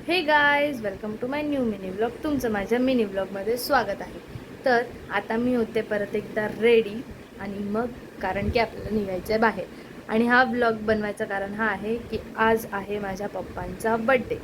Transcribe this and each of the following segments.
हे guys, welcome to my new mini vlog. तुमचं माझ्या मिनी व्लॉगमध्ये स्वागत आहे. तर आता मी होते परत एकदा रेडी आणि मग कारण की आपल्याला निघायचं आहे बाहेर. आणि हा व्लॉग बनवायचं कारण हा आहे की आज आहे माझ्या पप्पांचा बड्डे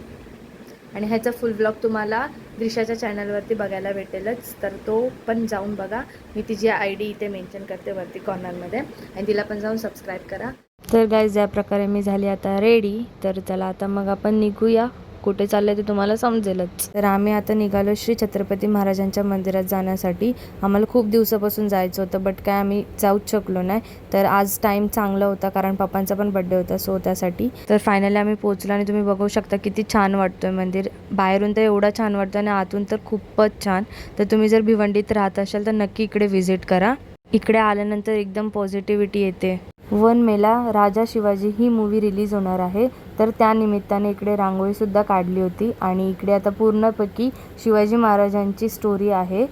आणि ह्याचा फुल व्लॉग तुम्हाला द्रिशाच्या चॅनलवरती बघायला भेटेलच. तर तो पण जाऊन बघा. मी तिची ID इथे मेन्शन करते वरती कॉर्नरमध्ये आणि तिला पण जाऊन सबस्क्राईब करा. तर गाईज, ज्या प्रकारे मी झाली आता रेडी, तर चला आता मग आपण निघूया. कुठे चाललंय ते तुम्हाला समजेलच. तर आम्ही आता निघालो श्री छत्रपती महाराजांच्या मंदिरात जाण्यासाठी. आम्हाला खूप दिवसापासून जायचं होतं, बट काय आम्ही जाऊच शकलो नाही. तर आज टाइम चांगला होता कारण पप्पांचा पण बड्डे होता, सो त्यासाठी. तर फायनली आम्ही पोहोचलो आणि तुम्ही बघू शकता किती छान वाटतोय मंदिर. बाहेरून तर एवढा छान वाटतं आणि आतून तर खूपच छान. तर तुम्ही जर भिवंडीत राहत असाल तर नक्की इकडे व्हिजिट करा. इकडे आल्यानंतर एकदम पॉझिटिव्हिटी येते. 1 मेला राजा शिवाजी ही मूवी रिलीज होणार आहे, तर त्या निमित्ताने इकडे रांगोळीसुद्धा काढली होती आणि इकडे आता पूर्णपैकी शिवाजी महाराजांची स्टोरी आहे.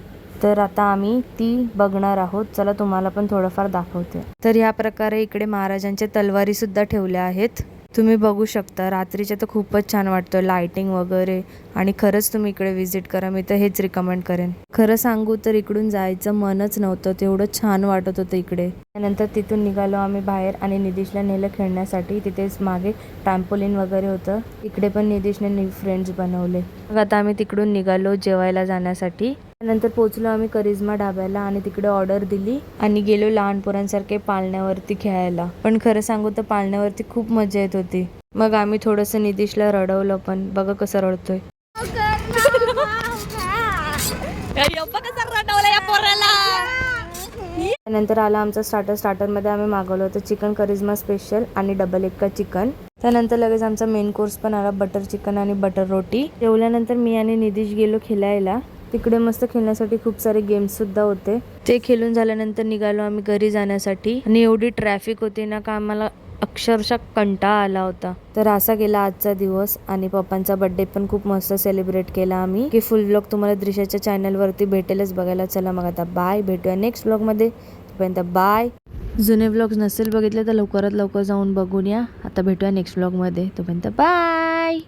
तर आता आम्ही ती बघणार आहोत. चला तुम्हाला पण थोडंफार दाखवते. तर ह्या प्रकारे इकडे महाराजांच्या तलवारीसुद्धा ठेवल्या आहेत. तुम्ही बघू शकता. रात्रीच्या तर खूपच छान वाटतं, लाइटिंग वगैरे. आणि खरंच तुम्ही इकडे व्हिजिट करा, मी तर हेच रिकमेंड करेन. खरं सांगू तर इकडून जायचं मनच नव्हतं, तेवढं छान वाटत होतं इकडे. त्यानंतर तिथून निघालो आम्ही बाहेर आणि निधीशला नेलं खेळण्यासाठी. तिथेच मागे ट्रॅम्पोलिन वगैरे होतं. इकडे पण निधीशने न्यू फ्रेंड्स बनवले. मग आता आम्ही तिकडून निघालो जेवायला जाण्यासाठी. त्यानंतर पोहोचलो आम्ही करिश्मा ढाब्याला आणि तिकडे ऑर्डर दिली आणि गेलो लहान पोरांसारखे पाळण्यावरती खेळायला. पण खरं सांगू तर पाळण्यावरती खूप मजा येत होती. मग आम्ही थोडंसं निधीशला रडवलं, पण बघा कसं रडतोय. त्यानंतर आला आमचा स्टार्टरमध्ये आम्ही मागवलं होतं चिकन करिश्मा स्पेशल आणि डबल एक्का चिकन. त्यानंतर लगेच आमचा मेन कोर्स पण आला, बटर चिकन आणि बटर रोटी. जेवल्यानंतर मी आणि निधीश गेलो खेळायला. तिकडे मस्त खेळण्यासाठी खूप सारे गेम्स सुद्धा होते. ते खेळून झाल्यानंतर निघालो आम्ही घरी जाण्यासाठी आणि एवढी ट्रॅफिक होती ना का आम्हाला अक्षरशः कंटाळा आला होता. तर असा गेला आजचा दिवस आणि पप्पांचा बर्थडे पण खूप मस्त सेलिब्रेट केला आम्ही. की फुल व्लॉग तुम्हाला द्रिशाच्या चॅनलवरती भेटेलच बघायला. चला मग आता बाय, भेटूया नेक्स्ट व्लॉगमध्ये. तोपर्यंत बाय. जुने व्लॉग्स नसेल बघितले तर लवकरात लवकर जाऊन बघून या. आता भेटूया नेक्स्ट व्लॉगमध्ये. तोपर्यंत बाय.